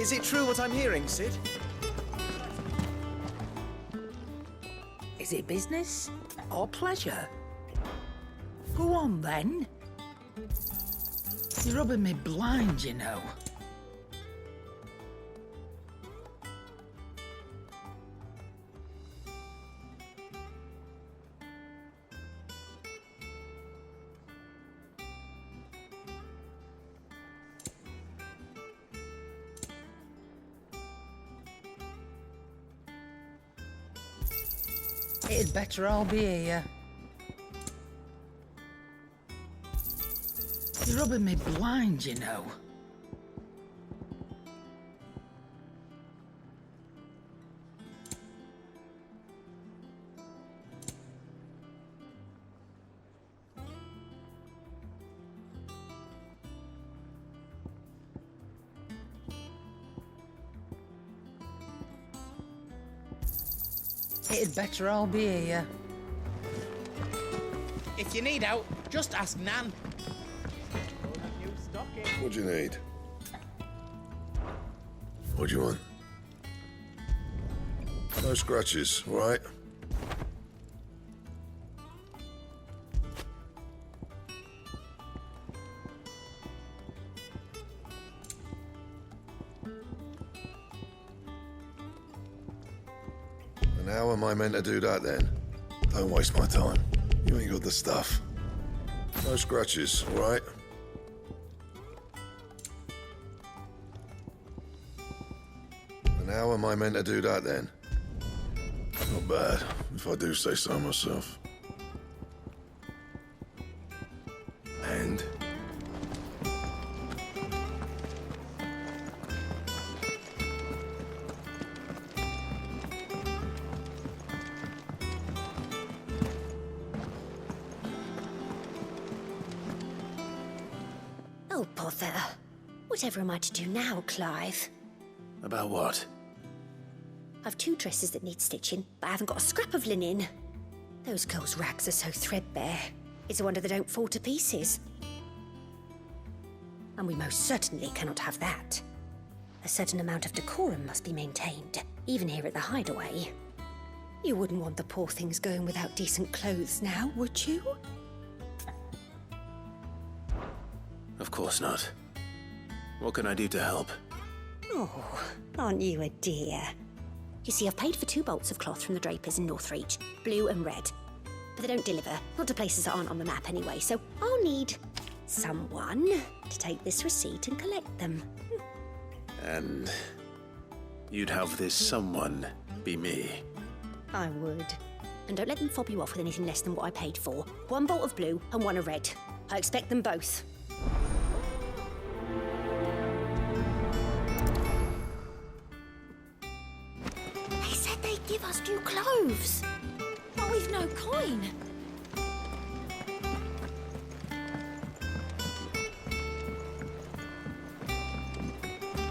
Is it true what I'm hearing, Cid? Is it business or pleasure? Go on, then. You're rubbing me blind, you know. It'd better all be here. You're rubbing me blind, you know. It'd better all be here. If you need out, just ask Nan. What do you need? What do you want? No scratches, all right? And how am I meant to do that then? Don't waste my time. You ain't got the stuff. No scratches, all right? And how am I meant to do that then? Not bad, if I do say so myself. And? Oh, bother. Whatever am I to do now, Clive? About what? I've 2 dresses that need stitching, but I haven't got a scrap of linen. Those girls' rags are so threadbare. It's a wonder they don't fall to pieces. And we most certainly cannot have that. A certain amount of decorum must be maintained, even here at the Hideaway. You wouldn't want the poor things going without decent clothes now, would you? Of course not. What can I do to help? Oh, aren't you a dear? You see, I've paid for 2 bolts of cloth from the drapers in Northreach, blue and red. But they don't deliver, not to places that aren't on the map anyway, so I'll need someone to take this receipt and collect them. And you'd have this someone be me. I would. And don't let them fob you off with anything less than what I paid for. 1 bolt of blue and 1 of red. I expect them both. They said they'd give us new clothes. But we've no coin.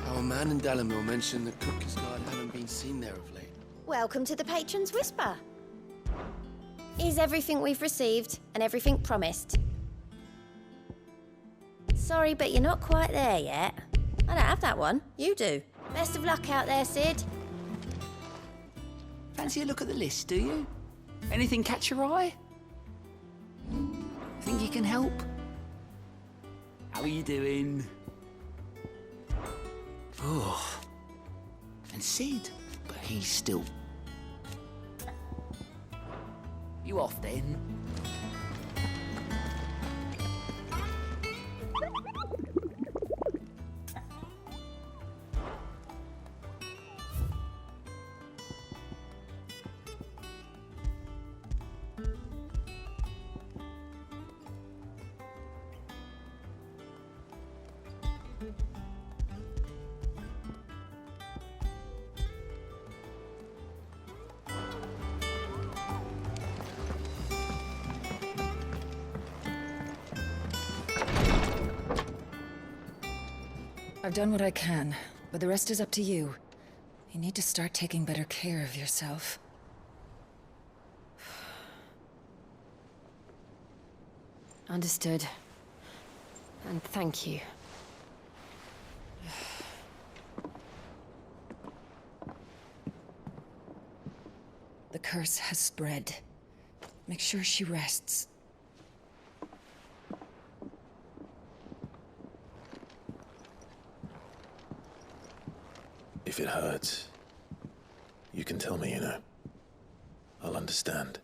Our man in Dalamil mentioned the Cookers Guard haven't been seen there of late. Welcome to the Patron's Whisper. Is everything we've received and everything promised? Sorry, but you're not quite there yet. I don't have that one. You do. Best of luck out there, Cid. Fancy a look at the list, do you? Anything catch your eye? Think you can help? How are you doing? Oh. And Cid, but he's still... You off then? I've done what I can, but the rest is up to you. You need to start taking better care of yourself. Understood. And thank you. curse has spread. Make sure she rests. If it hurts, you can tell me, you know. I'll understand.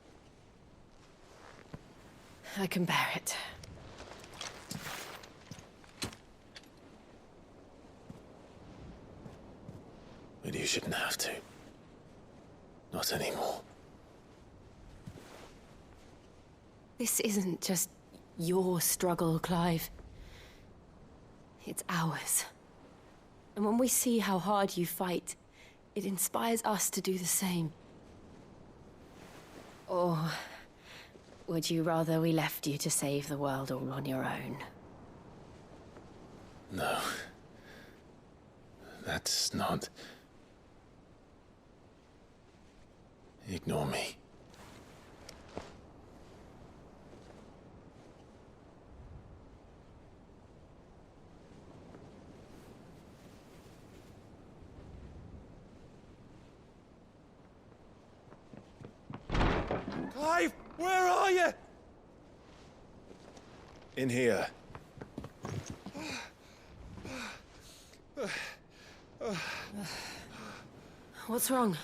I can bear it. But you shouldn't have to. Not anymore. This isn't just your struggle, Clive. It's ours. And when we see how hard you fight, it inspires us to do the same. Or would you rather we left you to save the world all on your own? No. That's not... Ignore me. Clive, where are you? In here. What's wrong?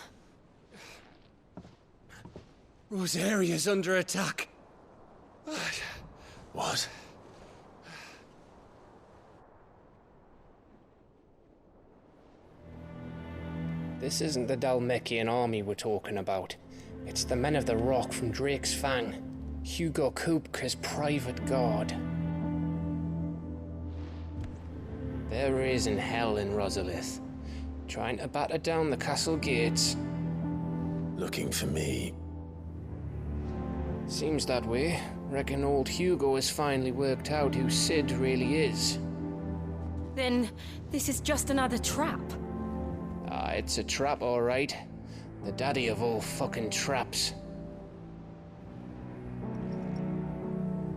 Rosaria's under attack. What? This isn't the Dhalmekian army we're talking about. It's the Men of the Rock from Drake's Fang. Hugo Kupka's private guard. There is in hell in Rosalith, trying to batter down the castle gates. Looking for me. Seems that way. Reckon old Hugo has finally worked out who Sid really is. Then this is just another trap. Ah, it's a trap, all right. The daddy of all fucking traps.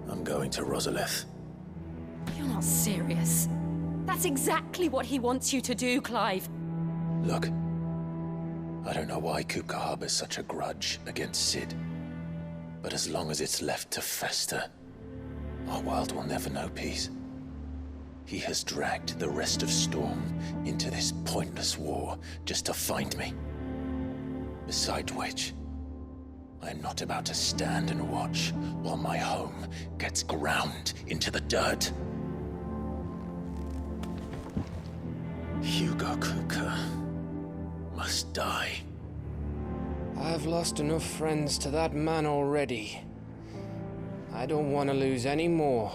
I'm going to Rosalith. You're not serious. That's exactly what he wants you to do, Clive. Look. I don't know why Kupka harbors such a grudge against Sid. But as long as it's left to fester, our world will never know peace. He has dragged the rest of Storm into this pointless war just to find me. Besides which, I am not about to stand and watch while my home gets ground into the dirt. Hugo Kupka must die. I've lost enough friends to that man already. I don't want to lose any more.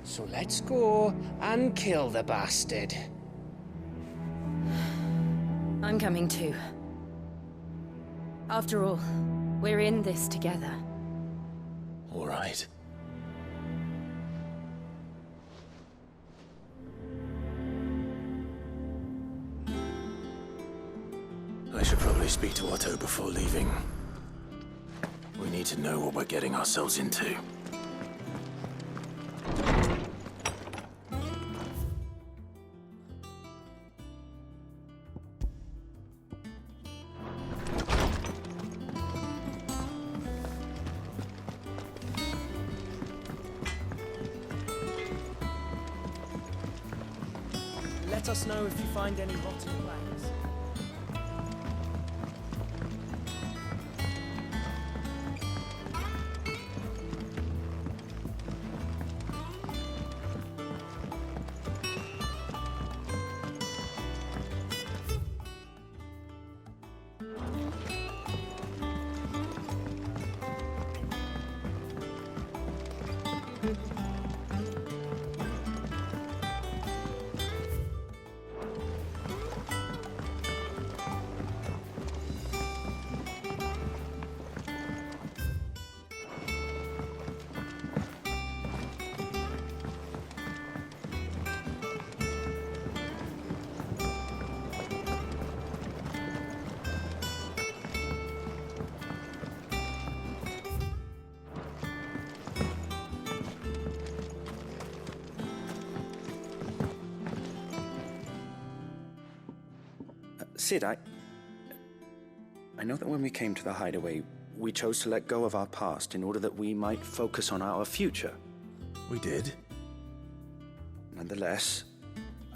So let's go and kill the bastard. I'm coming too. After all, we're in this together. All right. I should probably speak to Otto before leaving. We need to know what we're getting ourselves into. Let us know if you find any rotten planks. Sid, I I know that when we came to the hideaway, we chose to let go of our past in order that we might focus on our future. We did. Nonetheless,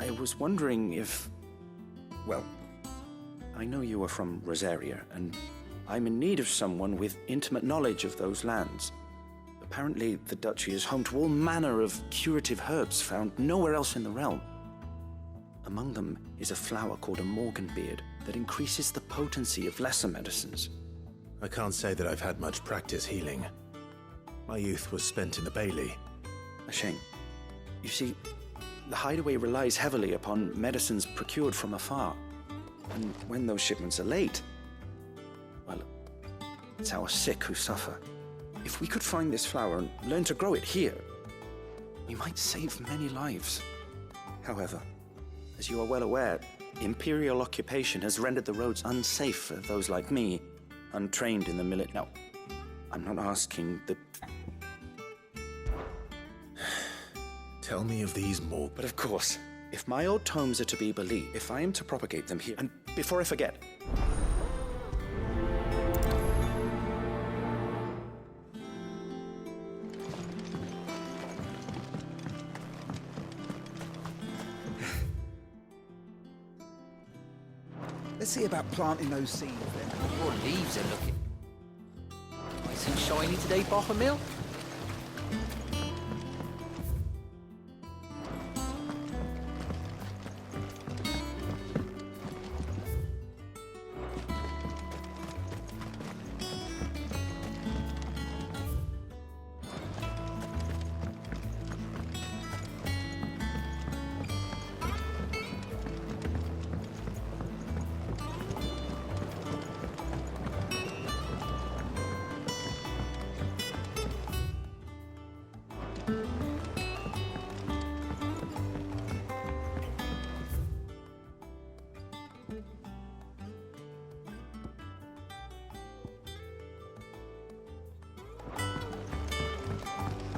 I was wondering if... Well, I know you are from Rosaria, and I'm in need of someone with intimate knowledge of those lands. Apparently, the Duchy is home to all manner of curative herbs found nowhere else in the realm. Among them is a flower called a Morganbeard that increases the potency of lesser medicines. I can't say that I've had much practice healing. My youth was spent in the Bailey. A shame. You see, the hideaway relies heavily upon medicines procured from afar. And when those shipments are late, well, it's our sick who suffer. If we could find this flower and learn to grow it here, we might save many lives. However, as you are well aware, Imperial occupation has rendered the roads unsafe for those like me, untrained in the military. No, I'm not asking the... Tell me of these more. But of course, if my old tomes are to be believed, if I am to propagate them here, and before I forget... Let's see about planting those seeds then. Your leaves are looking nice and shiny today, Bothermill.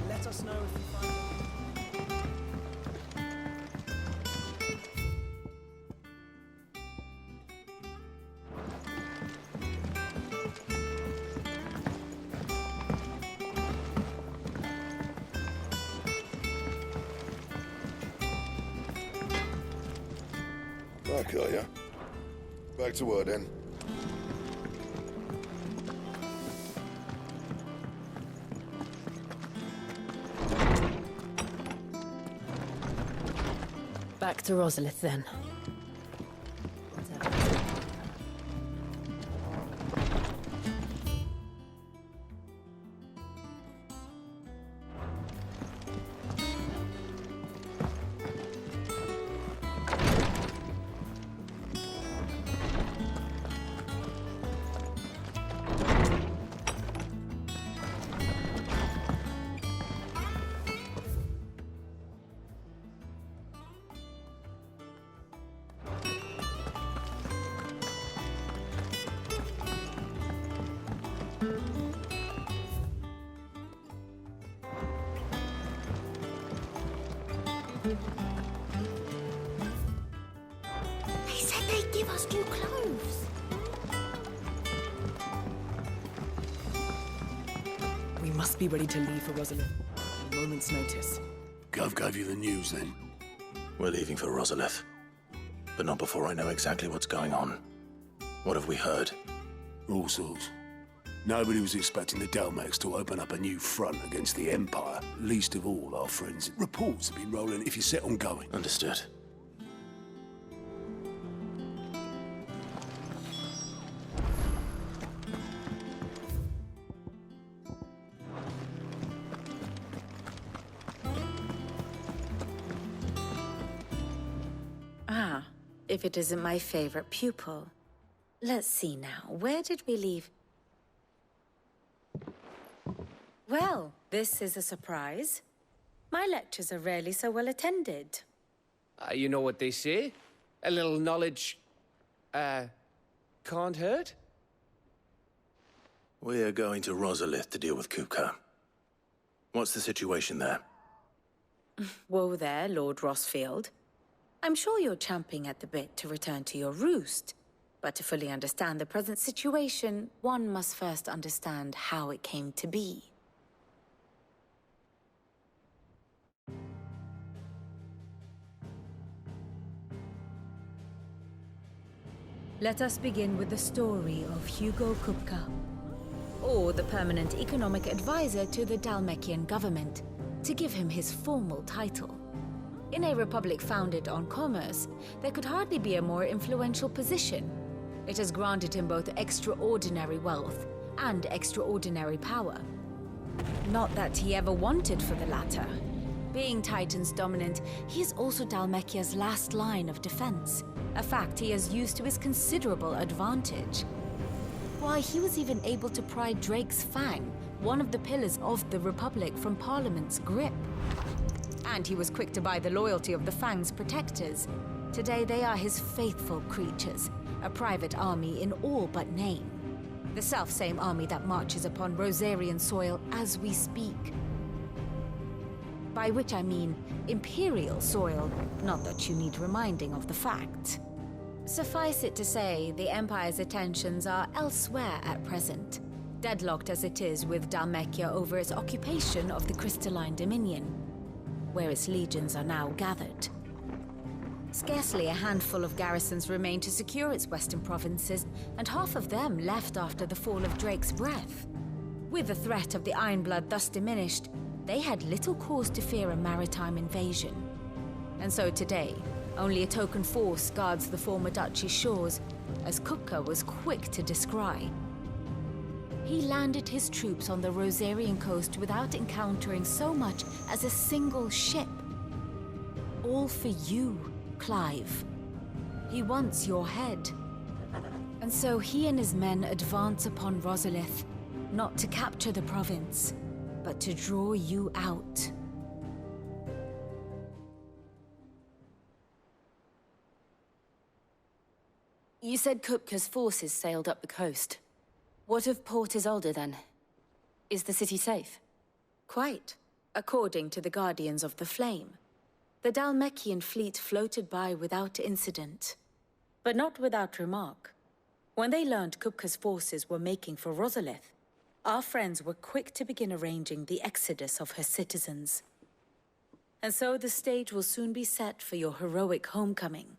Let us know if you find Back, are ya? Back to work then. Back to Rosalith, then. They said they'd give us new clothes. We must be ready to leave for Rosalith. At a moment's notice. Gov gave you the news then? We're leaving for Rosalith. But not before I know exactly what's going on. What have we heard? All sorts. Nobody was expecting the Delmex to open up a new front against the Empire, least of all our friends. Reports have been rolling if you're set on going. Understood. Ah, if it isn't my favorite pupil. Let's see now, where did we leave? Well, this is a surprise. My lectures are rarely so well attended. You know what they say? A little knowledge, can't hurt? We're going to Rosalith to deal with Kupka. What's the situation there? Whoa there, Lord Rossfield. I'm sure you're champing at the bit to return to your roost, But to fully understand the present situation, one must first understand how it came to be. Let us begin with the story of Hugo Kupka, or the permanent economic advisor to the Dhalmekian government, to give him his formal title. In a republic founded on commerce, there could hardly be a more influential position. It has granted him both extraordinary wealth and extraordinary power. Not that he ever wanted for the latter. Being Titan's dominant, he is also Dhalmekia's last line of defense, a fact he has used to his considerable advantage. Why, he was even able to pry Drake's Fang, one of the pillars of the Republic, from Parliament's grip. And he was quick to buy the loyalty of the Fang's protectors. Today they are his faithful creatures, a private army in all but name. The self-same army that marches upon Rosarian soil as we speak. By which I mean Imperial soil, not that you need reminding of the fact. Suffice it to say, the Empire's attentions are elsewhere at present, deadlocked as it is with Dhalmekia over its occupation of the Crystalline Dominion, where its legions are now gathered. Scarcely a handful of garrisons remain to secure its western provinces, and half of them left after the fall of Drake's Breath. With the threat of the Ironblood thus diminished, they had little cause to fear a maritime invasion. And so today, only a token force guards the former duchy's shores, as Kupka was quick to descry. He landed his troops on the Rosarian coast without encountering so much as a single ship. All for you, Clive. He wants your head. And so he and his men advance upon Rosalith, not to capture the province, but to draw you out. You said Kupka's forces sailed up the coast. What of Port Isolde, then? Is the city safe? Quite, according to the Guardians of the Flame. The Dhalmekian fleet floated by without incident, but not without remark. When they learned Kupka's forces were making for Rosalith, our friends were quick to begin arranging the exodus of her citizens. And so the stage will soon be set for your heroic homecoming.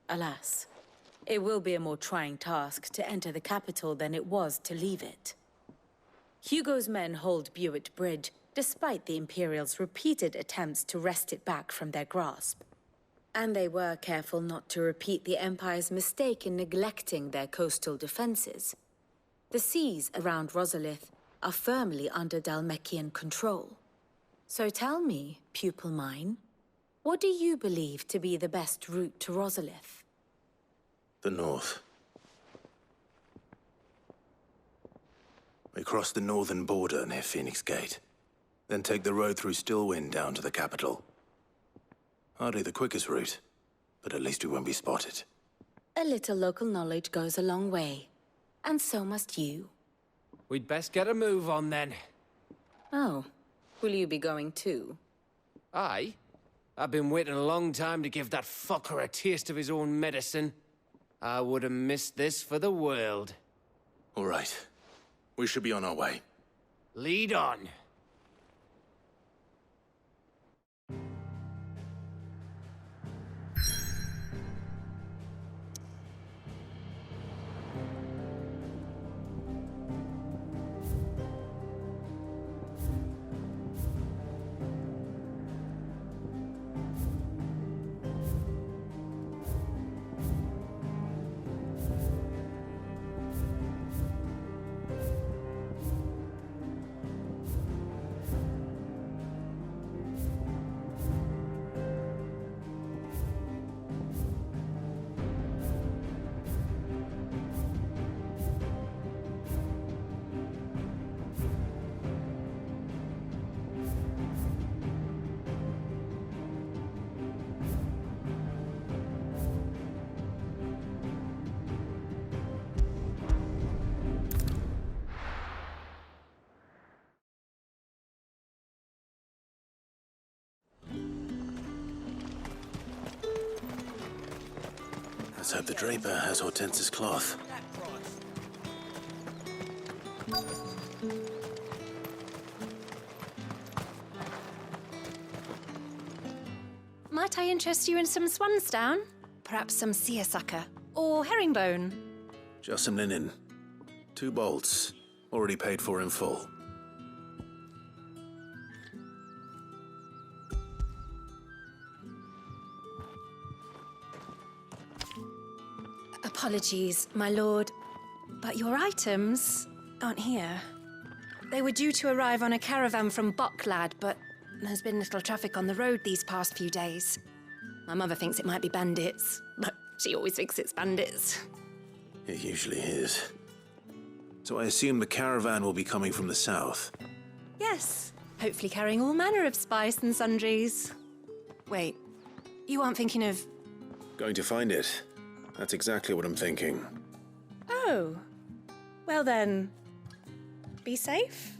Alas, it will be a more trying task to enter the capital than it was to leave it. Hugo's men hold Buet Bridge, despite the Imperials' repeated attempts to wrest it back from their grasp. And they were careful not to repeat the Empire's mistake in neglecting their coastal defenses. The seas around Rosalith are firmly under Dhalmekian control. So tell me, pupil mine, what do you believe to be the best route to Rosalith? The north. We cross the northern border near Phoenix Gate, then take the road through Stillwind down to the capital. Hardly the quickest route, but at least we won't be spotted. A little local knowledge goes a long way. And so must you. We'd best get a move on, then. Oh, will you be going too? Aye. I've been waiting a long time to give that fucker a taste of his own medicine. I would have missed this for the world. All right. We should be on our way. Lead on. Let's hope the Draper has Hortense's cloth. Might I interest you in some swansdown? Perhaps some seersucker or herringbone? Just some linen. 2 bolts. Already paid for in full. Apologies, my lord, but your items aren't here. They were due to arrive on a caravan from Boklad, but there's been little traffic on the road these past few days. My mother thinks it might be bandits, but she always thinks it's bandits. It usually is. So I assume the caravan will be coming from the south. Yes, hopefully carrying all manner of spice and sundries. Wait, you aren't thinking of... Going to find it. That's exactly what I'm thinking. Oh, well then, be safe.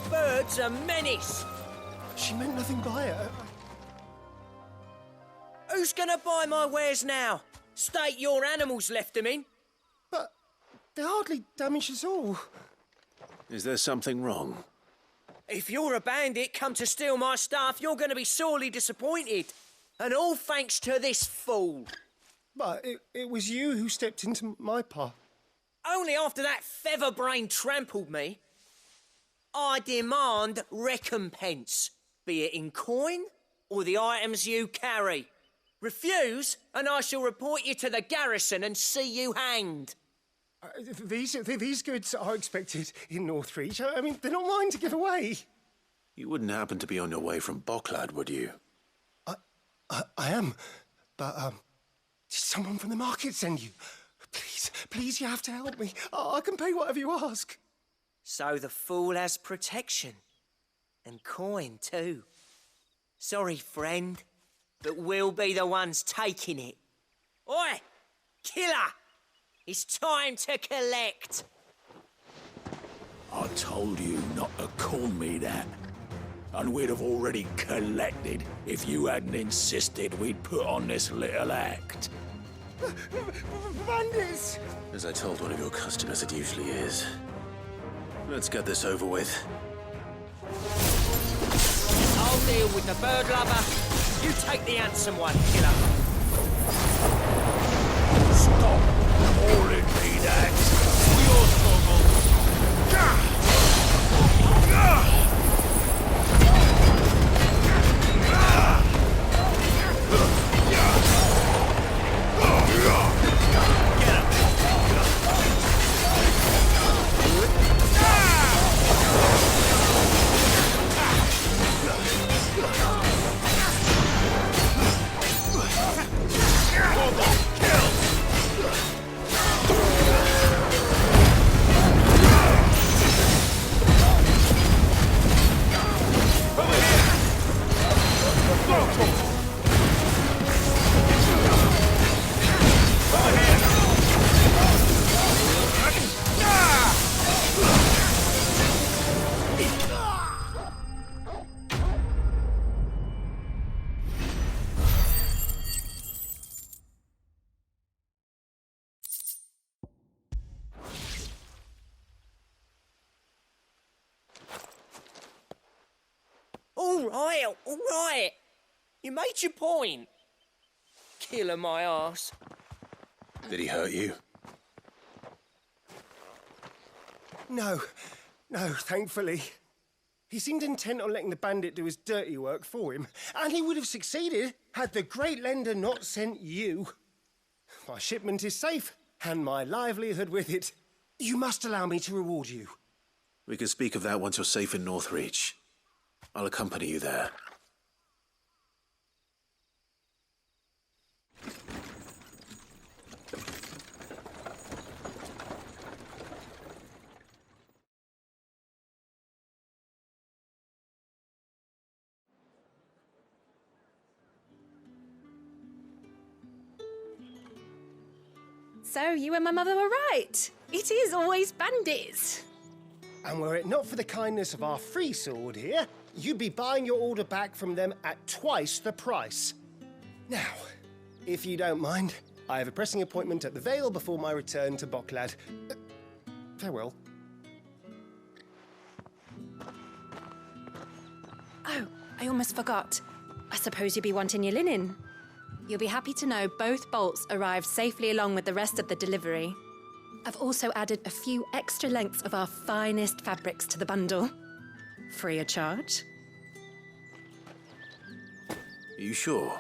Bird's a menace. She meant nothing by it. Who's gonna buy my wares now? State your animals left them in. But they hardly damaged us all. Is there something wrong? If you're a bandit come to steal my stuff, you're gonna be sorely disappointed. And all thanks to this fool. But it was you who stepped into my path. Only after that feather-brain trampled me. I demand recompense, be it in coin or the items you carry. Refuse, and I shall report you to the garrison and see you hanged. These goods are expected in Northreach. I mean, they're not mine to give away. You wouldn't happen to be on your way from Boklad, would you? I am, but did someone from the market send you? Please, you have to help me. I can pay whatever you ask. So the fool has protection. And coin, too. Sorry, friend, but we'll be the ones taking it. Oi! Killer! It's time to collect! I told you not to call me that. And we'd have already collected if you hadn't insisted we'd put on this little act. Bandits! As I told one of your customers, it usually is. Let's get this over with. I'll I'll deal with the bird lover. You take the handsome one, killer. Stop calling me that. Your struggle. All right. You made your point. Killer my ass. Did he hurt you? No, thankfully. He seemed intent on letting the bandit do his dirty work for him, and he would have succeeded had the Great Lender not sent you. My shipment is safe, and my livelihood with it. You must allow me to reward you. We can speak of that once you're safe in Northreach. I'll accompany you there. So, you and my mother were right. It is always bandits. And were it not for the kindness of our free sword here, you'd be buying your order back from them at twice the price. Now, if you don't mind, I have a pressing appointment at the Vale before my return to Boklad. Farewell. Oh, I almost forgot. I suppose you'll be wanting your linen. You'll be happy to know both bolts arrived safely along with the rest of the delivery. I've also added a few extra lengths of our finest fabrics to the bundle. Free of charge. Are you sure?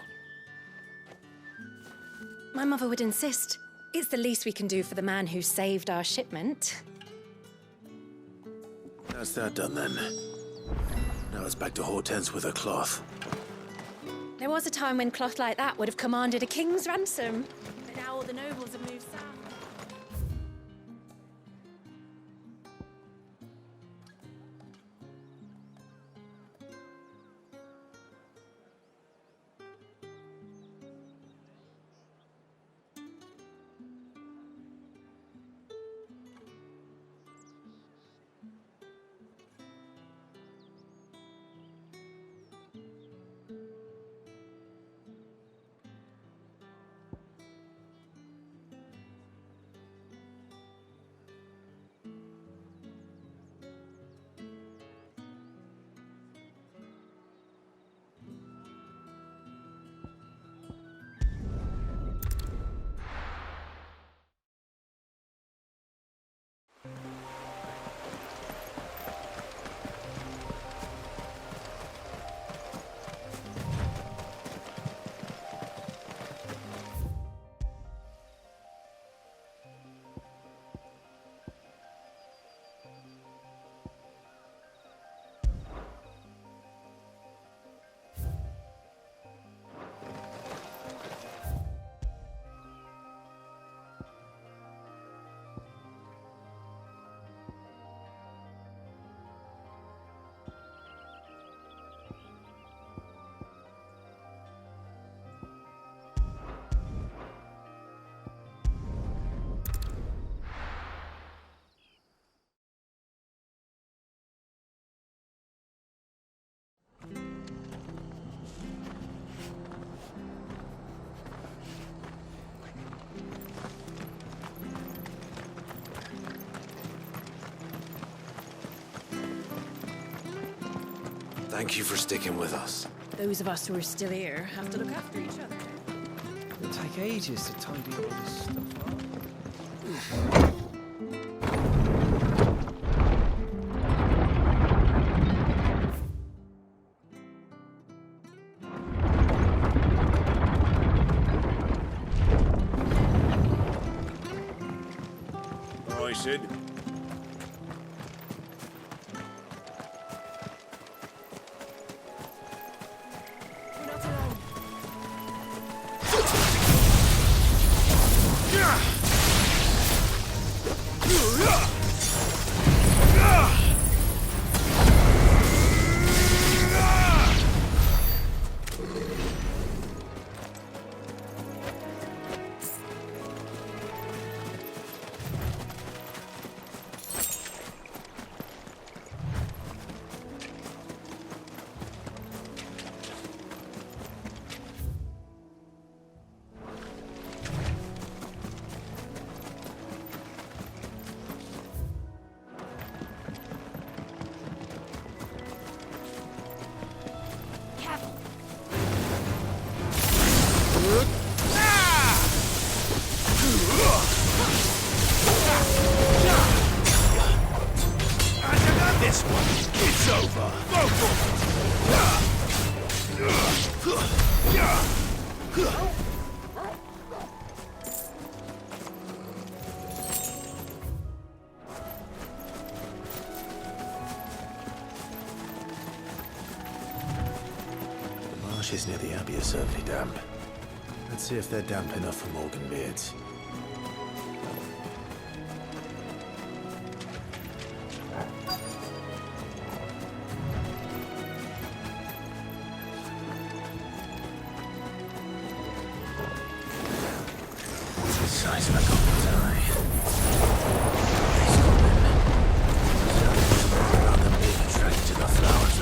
My mother would insist. It's the least we can do for the man who saved our shipment. That's that done then. Now it's back to Hortense with her cloth. There was a time when cloth like that would have commanded a king's ransom. But now all the nobles have moved south. Thank you for sticking with us. Those of us who are still here have to look after each other. It'll take ages to tidy all this stuff up. Aye, Sid. This one, it's over. Go for The marshes near the Abbey are certainly damp. Let's see if they're damp enough for Morgan Beards. Size of a goblin's eye. Rather than being attracted to the flowers,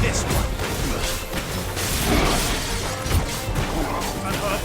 this one. And her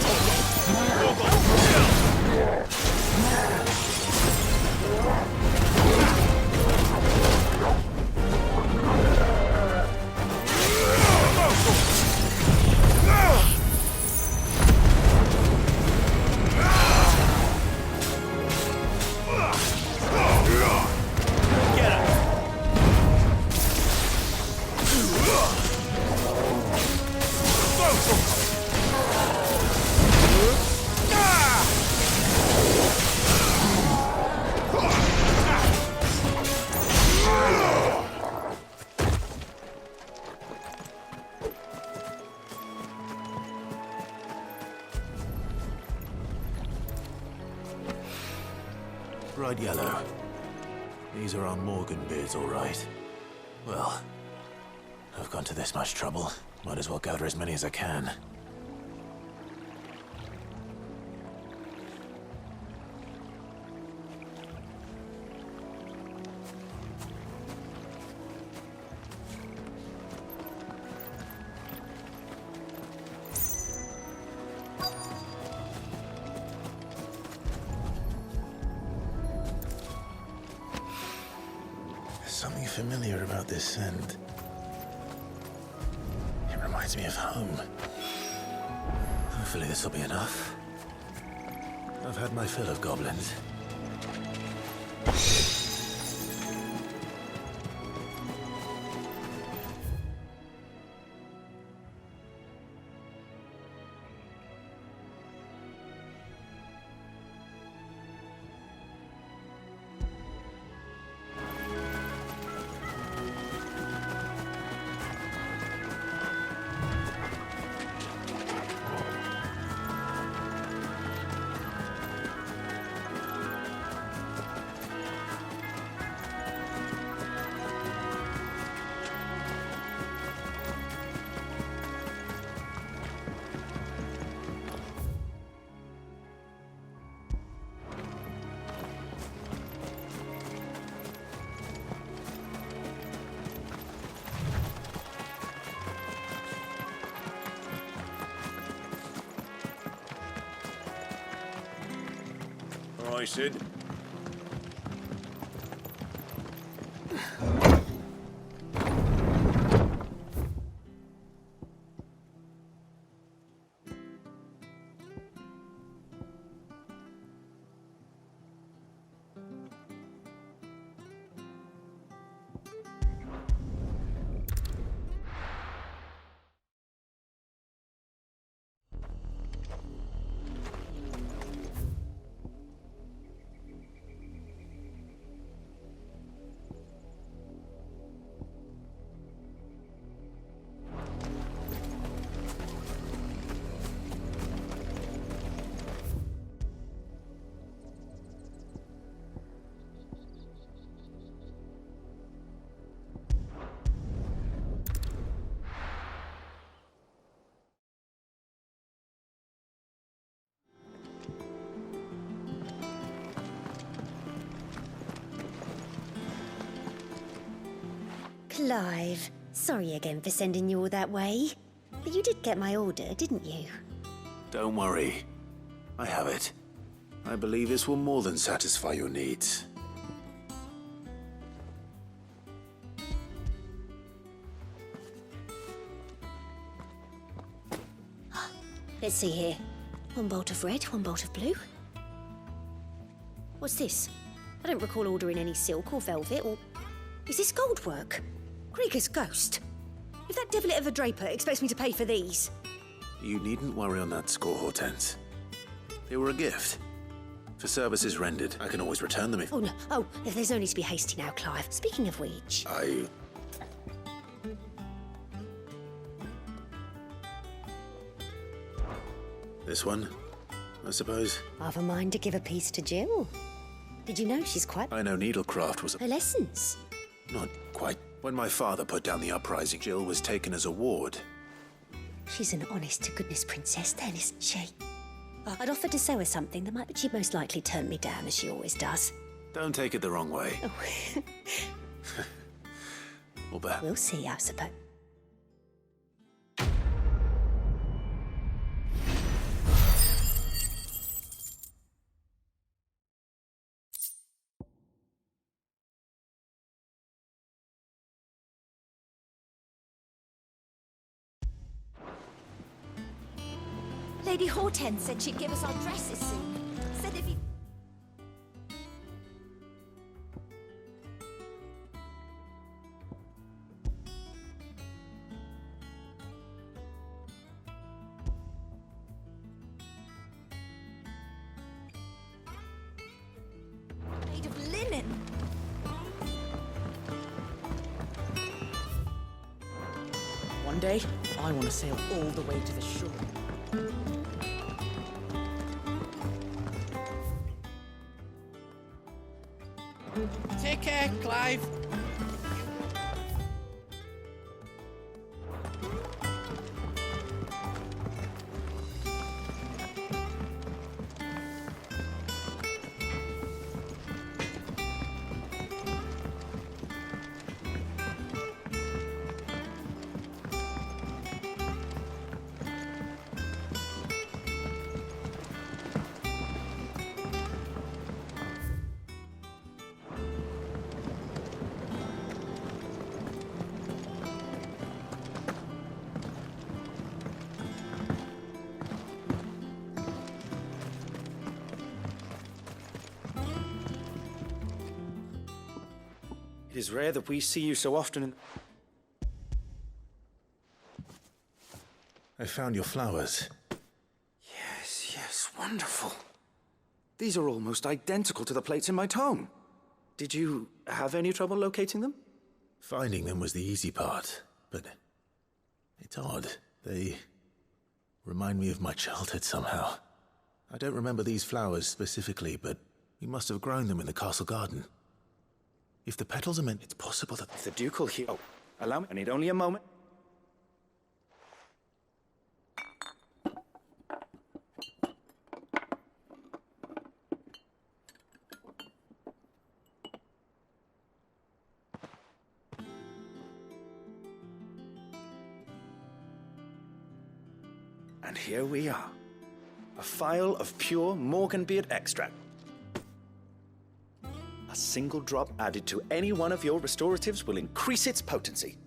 bright yellow. These are our Morgan Beards, all right. Well, I've gone to this much trouble. Might as well gather as many as I can. Something familiar about this scent. It reminds me of home. Hopefully this will be enough. I've had my fill of goblins. I, Sid? Clive, sorry again for sending you all that way. But you did get my order, didn't you? Don't worry. I have it. I believe this will more than satisfy your needs. Let's see here. One bolt of red, one bolt of blue. What's this? I don't recall ordering any silk or velvet or... Is this gold work? Krieger's ghost. If that devilit of a draper expects me to pay for these... You needn't worry on that score, Hortense. They were a gift. For services rendered, I can always return them if... Oh, no. Oh, there's no need to be hasty now, Clive. Speaking of which... This one, I suppose. I've a mind to give a piece to Jill. Did you know she's quite... I know needlecraft was a... Her lessons? Not quite. When my father put down the uprising, Jill was taken as a ward. She's an honest-to-goodness princess then, isn't she? I'd offered to sew her something that might, but she'd most likely turn me down, as she always does. Don't take it the wrong way. Oh. Or perhaps... We'll see, I suppose. Lady Hortense said she'd give us our dresses soon. Said if you... Made of linen. One day, I want to sail all the way to the shore. Take care, Clive. It is rare that we see you so often in... I found your flowers. Yes, yes, wonderful. These are almost identical to the plates in my tome. Did you have any trouble locating them? Finding them was the easy part, but it's odd. They remind me of my childhood somehow. I don't remember these flowers specifically, but we must have grown them in the castle garden. If the petals are meant, it's possible that... If the Duke will hear... Oh, allow me. I need only a moment. And here we are. A phial of pure Morganbeard extract. A single drop added to any one of your restoratives will increase its potency.